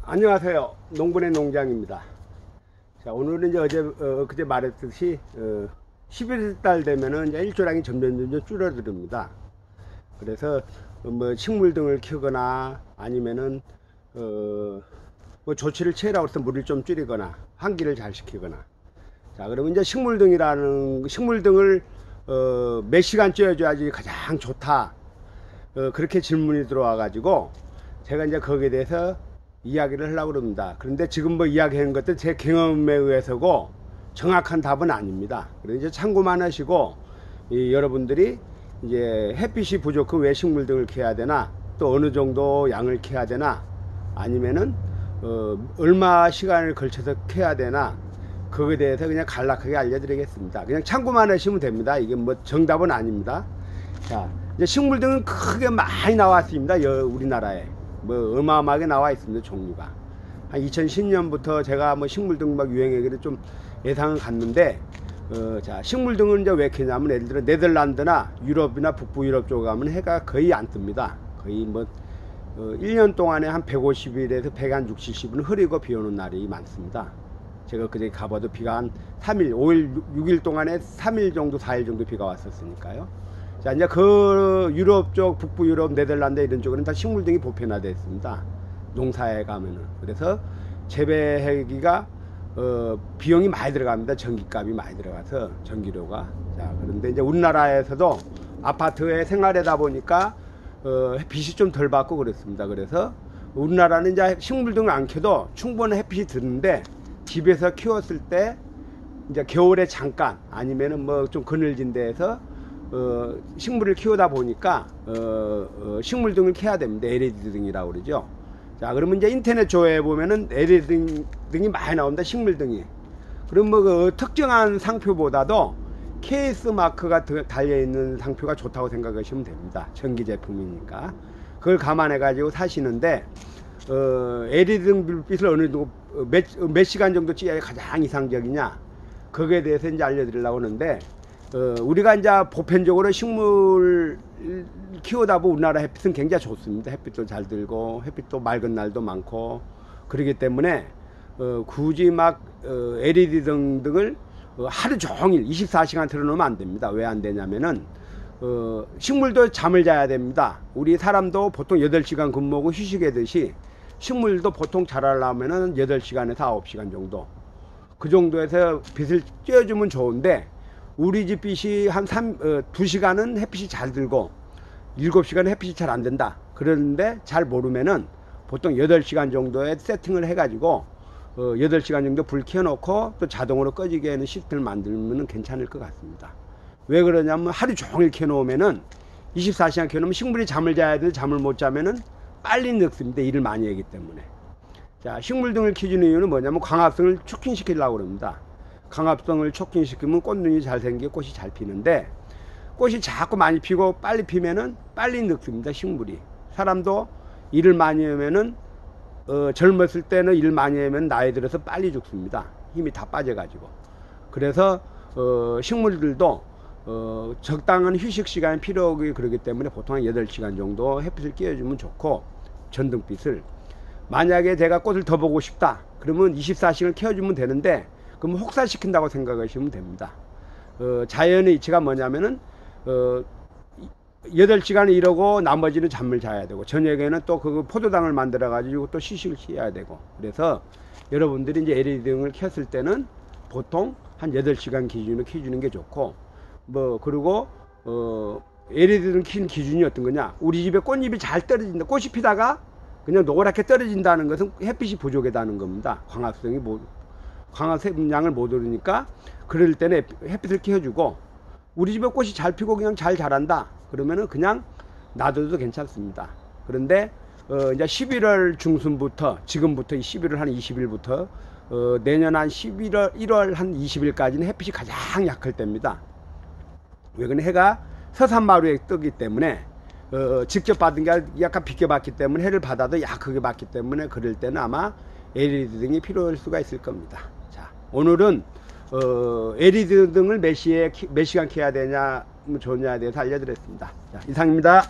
안녕하세요. 농분의 농장입니다. 자, 오늘은 이제 그제 말했듯이 11달 되면은 이제 일조량이 점점 줄어듭니다. 그래서 뭐 식물 등을 키우거나 아니면은 뭐 조치를 취하라고 해서 물을 좀 줄이거나 환기를 잘 시키거나. 자, 그러면 이제 식물 등을 몇 시간 쬐어줘야지 가장 좋다. 그렇게 질문이 들어와 가지고 제가 이제 거기에 대해서 이야기를 하려고 합니다. 그런데 지금 뭐 이야기하는 것도 제 경험에 의해서고 정확한 답은 아닙니다. 그래서 이제 참고만 하시고 여러분들이 이제 햇빛이 부족한 왜 식물 등을 키워야 되나, 또 어느 정도 양을 키워야 되나, 아니면은 얼마 시간을 걸쳐서 키워야 되나, 그거에 대해서 그냥 간략하게 알려드리겠습니다. 그냥 참고만 하시면 됩니다. 이게 뭐 정답은 아닙니다. 자, 이제 식물 등은 크게 많이 나왔습니다. 우리나라에 뭐 어마어마하게 나와 있습니다. 종류가 한 2010년부터 제가 뭐 식물등 막 유행하기를 좀 예상을 갔는데 자, 식물등은 이제 왜 캐냐면 예를 들어 네덜란드나 유럽이나 북부 유럽 쪽에 가면 해가 거의 안 뜹니다. 거의 뭐 1년 동안에 한 150일에서 160, 70은 흐리고 비 오는 날이 많습니다. 제가 그제 가봐도 비가 한 3일, 5일, 6일 동안에 3일 정도, 4일 정도 비가 왔었으니까요. 자, 이제 그 유럽 쪽, 북부 유럽, 네덜란드 이런 쪽은 다 식물등이 보편화되어 있습니다. 농사에 가면은. 그래서 재배하기가 비용이 많이 들어갑니다. 전기값이 많이 들어가서, 전기료가. 자, 그런데 이제 우리나라에서도 아파트에 생활하다 보니까 햇빛이 좀 덜 받고 그렇습니다. 그래서 우리나라는 이제 식물등을 안 켜도 충분히 햇빛이 드는데, 집에서 키웠을 때 이제 겨울에 잠깐 아니면은 뭐 좀 그늘진 데에서 식물을 키우다 보니까 식물등을 켜야 됩니다. LED 등이라고 그러죠. 자, 그러면 이제 인터넷 조회에 보면은 LED 등이 많이 나옵니다. 식물등이. 그럼 뭐 그 특정한 상표보다도 KS 마크가 달려 있는 상표가 좋다고 생각하시면 됩니다. 전기 제품이니까. 그걸 감안해 가지고 사시는데 LED 등 불빛을 어느 정도 몇 시간 정도 찌어야 가장 이상적이냐, 거기에 대해서 이제 알려드리려고 하는데, 우리가 이제 보편적으로 식물 키우다 보면 우리나라 햇빛은 굉장히 좋습니다. 햇빛도 잘 들고 햇빛도 맑은 날도 많고 그렇기 때문에 굳이 막 LED 등을 하루 종일 24시간 틀어놓으면 안 됩니다. 왜 안 되냐면은 식물도 잠을 자야 됩니다. 우리 사람도 보통 8시간 근무하고 휴식하듯이 식물도 보통 자라려면은 8시간에서 9시간 정도, 그 정도에서 빛을 쬐어주면 좋은데, 우리 집 빛이 한 2시간은 햇빛이 잘 들고 7시간은 햇빛이 잘 안 된다. 그러는데 잘 모르면은 보통 8시간 정도에 세팅을 해가지고 8시간 정도 불 켜놓고 또 자동으로 꺼지게 하는 시스템을 만들면 괜찮을 것 같습니다. 왜 그러냐면 하루 종일 켜놓으면은 24시간 켜놓으면 식물이 잠을 자야 되는데 잠을 못 자면은 빨리 늙습니다. 일을 많이 하기 때문에. 자, 식물등을 켜주는 이유는 뭐냐면 광합성을 촉진시키려고 합니다. 광합성을 촉진시키면 꽃눈이 잘 생기고 꽃이 잘 피는데, 꽃이 자꾸 많이 피고 빨리 피면은 빨리 늙습니다. 식물이. 사람도 일을 많이 하면은 젊었을 때는 일 많이 하면 나이 들어서 빨리 죽습니다. 힘이 다 빠져가지고. 그래서 식물들도 적당한 휴식 시간이 필요하고 그러기 때문에 보통 한 8시간 정도 햇빛을 쬐어주면 좋고, 전등빛을. 만약에 제가 꽃을 더 보고 싶다 그러면 24시간을 켜주면 되는데, 그럼 혹사시킨다고 생각하시면 됩니다. 자연의 이치가 뭐냐면은 8시간을 이러고 나머지는 잠을 자야 되고, 저녁에는 또 그 포도당을 만들어 가지고 또 휴식을 취해야 되고. 그래서 여러분들이 이제 LED 등을 켰을 때는 보통 한 8시간 기준으로 켜주는 게 좋고, 뭐 그리고 LED 등 킨 기준이 어떤 거냐, 우리 집에 꽃잎이 잘 떨어진다, 꽃이 피다가 그냥 노랗게 떨어진다는 것은 햇빛이 부족하다는 겁니다. 광합성량을 못 오르니까. 그럴 때는 햇빛을 켜주고, 우리 집에 꽃이 잘 피고 그냥 잘 자란다 그러면은 그냥 놔둬도 괜찮습니다. 그런데 이제 11월 중순부터, 지금부터 11월 한 20일부터 내년 한 1월 한 20일까지는 햇빛이 가장 약할 때입니다. 왜 그러냐, 해가 서산마루에 뜨기 때문에 직접 받은 게 약간 비껴봤기 때문에, 해를 받아도 약하게 받기 때문에 그럴 때는 아마 LED 등이 필요할 수가 있을 겁니다. 자, 오늘은 LED 등을 몇 시간 켜야 되냐, 좋냐에 대해서 알려드렸습니다. 자, 이상입니다.